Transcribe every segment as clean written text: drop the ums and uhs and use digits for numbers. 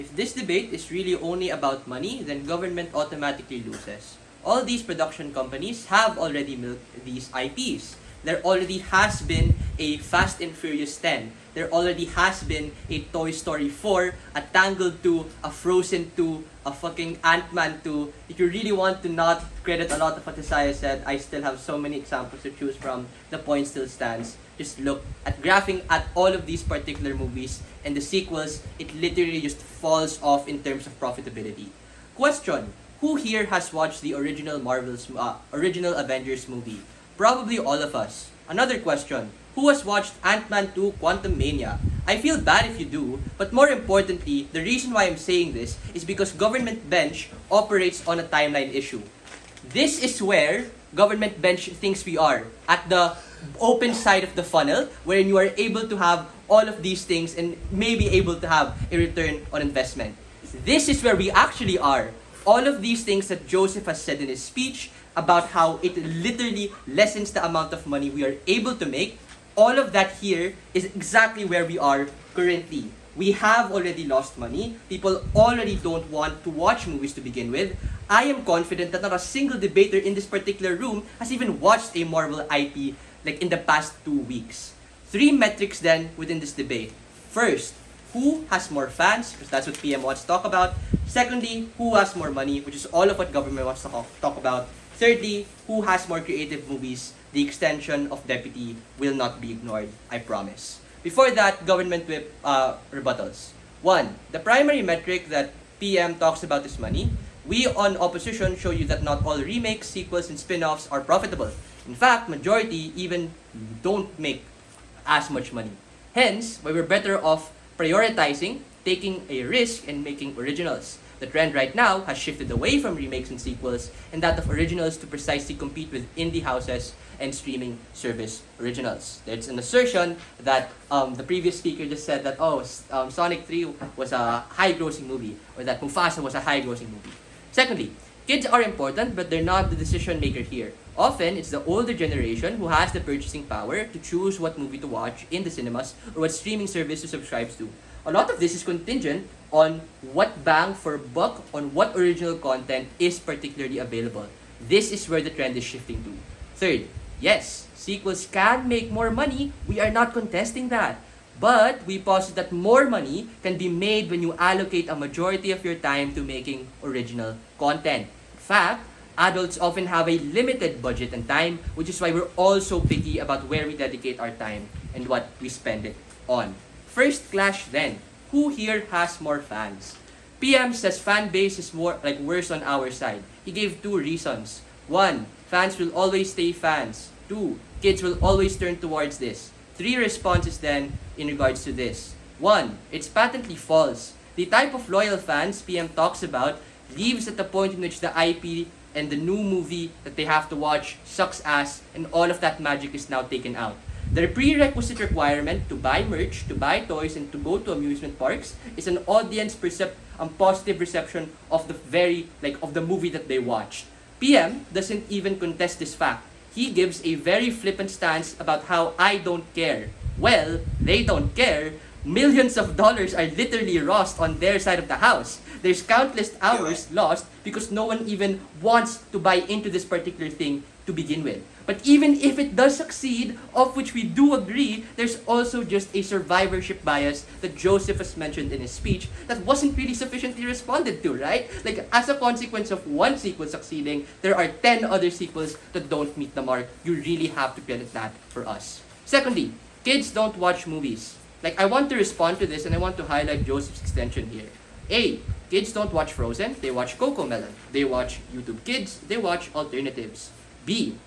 If this debate is really only about money, then government automatically loses. All these production companies have already milked these IPs. There already has been a Fast and Furious 10. There already has been a Toy Story 4, a Tangled 2, a Frozen 2, a fucking Ant-Man 2. If you really want to not credit a lot of what Isaiah said, I still have so many examples to choose from. The point still stands. Just look at graphing at all of these particular movies and the sequels, it literally just falls off in terms of profitability. Question: who here has watched the original original Avengers movie? Probably all of us. Another question: who has watched Ant-Man 2 Quantumania? I feel bad if you do, but more importantly, the reason why I'm saying this is because government bench operates on a timeline issue. This is where government bench thinks we are, at the open side of the funnel, wherein you are able to have all of these things and may be able to have a return on investment. This is where we actually are. All of these things that Joseph has said in his speech about how it literally lessens the amount of money we are able to make, all of that here is exactly where we are currently. We have already lost money. People already don't want to watch movies to begin with. I am confident that not a single debater in this particular room has even watched a Marvel IP like in the past 2 weeks. 3 metrics then within this debate. First, who has more fans? Because that's what PM wants to talk about. Secondly, who has more money? Which is all of what government wants to talk about. Thirdly, who has more creative movies? The extension of deputy will not be ignored, I promise. Before that, government whip rebuttals. 1. The primary metric that PM talks about is money. We on opposition show you that not all remakes, sequels, and spin-offs are profitable. In fact, majority even don't make as much money. Hence, why we're better off prioritizing, taking a risk, and making originals. The trend right now has shifted away from remakes and sequels and that of originals to precisely compete with indie houses and streaming service originals. There's an assertion that the previous speaker just said that, Sonic 3 was a high-grossing movie, or that Mufasa was a high-grossing movie. Secondly, kids are important, but they're not the decision maker here. Often, it's the older generation who has the purchasing power to choose what movie to watch in the cinemas or what streaming service to subscribe to. A lot of this is contingent on what bang for buck on what original content is particularly available. This is where the trend is shifting to. Third, yes, sequels can make more money. We are not contesting that. But we posit that more money can be made when you allocate a majority of your time to making original content. In fact, adults often have a limited budget and time, which is why we're all so picky about where we dedicate our time and what we spend it on. First clash then. Who here has more fans? PM says fan base is worse on our side. He gave 2 reasons. 1, fans will always stay fans. 2, kids will always turn towards this. 3 responses then in regards to this. 1, it's patently false. The type of loyal fans PM talks about leaves at the point in which the IP and the new movie that they have to watch sucks ass and all of that magic is now taken out. The prerequisite requirement to buy merch, to buy toys, and to go to amusement parks is an audience positive reception of of the movie that they watched. PM doesn't even contest this fact. He gives a very flippant stance about how I don't care. Well, they don't care. Millions of dollars are literally lost on their side of the house. There's countless hours lost because no one even wants to buy into this particular thing to begin with. But even if it does succeed, of which we do agree, there's also just a survivorship bias that Joseph has mentioned in his speech that wasn't really sufficiently responded to, right? Like, as a consequence of one sequel succeeding, there are 10 other sequels that don't meet the mark. You really have to credit that for us. Secondly, kids don't watch movies. I want to respond to this and I want to highlight Joseph's extension here. A, kids don't watch Frozen, they watch Cocomelon. They watch YouTube Kids, they watch alternatives. B,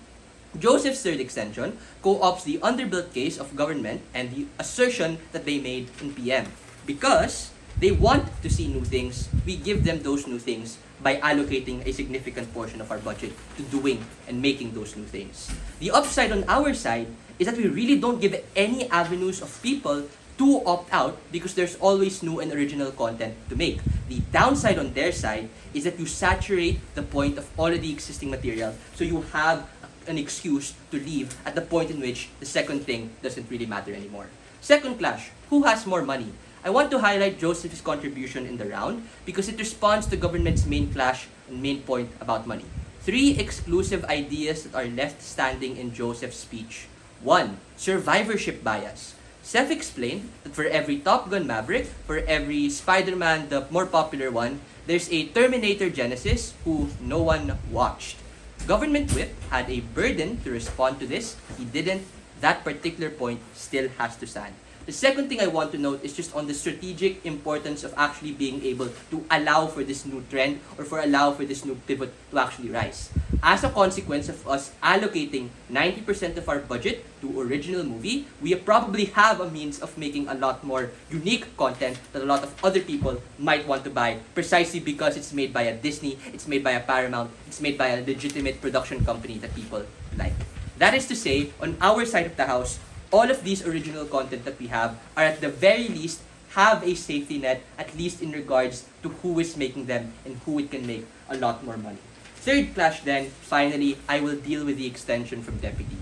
Joseph's third extension co-opts the underbuilt case of government and the assertion that they made in PM. Because they want to see new things, we give them those new things by allocating a significant portion of our budget to doing and making those new things. The upside on our side is that we really don't give any avenues of people to opt out because there's always new and original content to make. The downside on their side is that you saturate the point of already existing material, so you have an excuse to leave at the point in which the second thing doesn't really matter anymore. Second clash, who has more money? I want to highlight Joseph's contribution in the round because it responds to government's main clash and main point about money. 3 exclusive ideas that are left standing in Joseph's speech. 1. Survivorship bias. Seth explained that for every Top Gun Maverick, for every Spider-Man, the more popular one, there's a Terminator Genesis who no one watched. Government Whip had a burden to respond to this. He didn't. That particular point still has to stand. The second thing I want to note is just on the strategic importance of actually being able to allow for this new trend or for allow for this new pivot to actually rise. As a consequence of us allocating 90% of our budget to original movie, we probably have a means of making a lot more unique content that a lot of other people might want to buy precisely because it's made by a Disney, it's made by a Paramount, it's made by a legitimate production company that people like. That is to say, on our side of the house, all of these original content that we have are at the very least have a safety net, at least in regards to who is making them and who it can make a lot more money. Third clash then, finally, I will deal with the extension from Deputy.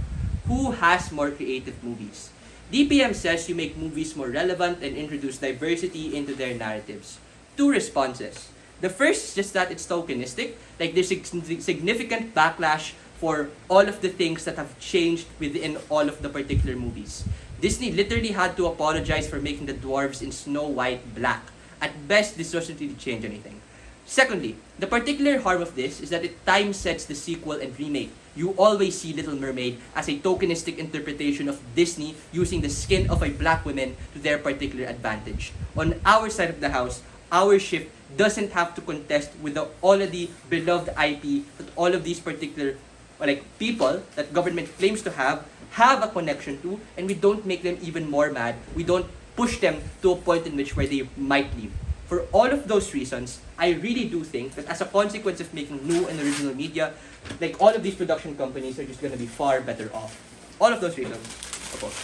Who has more creative movies? DPM says you make movies more relevant and introduce diversity into their narratives. 2 responses. The first is just that it's tokenistic, like there's a significant backlash for all of the things that have changed within all of the particular movies. Disney literally had to apologize for making the dwarves in Snow White black. At best, this doesn't really change anything. Secondly, the particular harm of this is that it time sets the sequel and remake. You always see Little Mermaid as a tokenistic interpretation of Disney using the skin of a black woman to their particular advantage. On our side of the house, our shift doesn't have to contest with the already beloved IP that all of these particular people that government claims to have a connection to, and we don't make them even more mad. We don't push them to a point in which where they might leave. For all of those reasons, I really do think that as a consequence of making new and original media, like all of these production companies are just going to be far better off. All of those reasons, of course.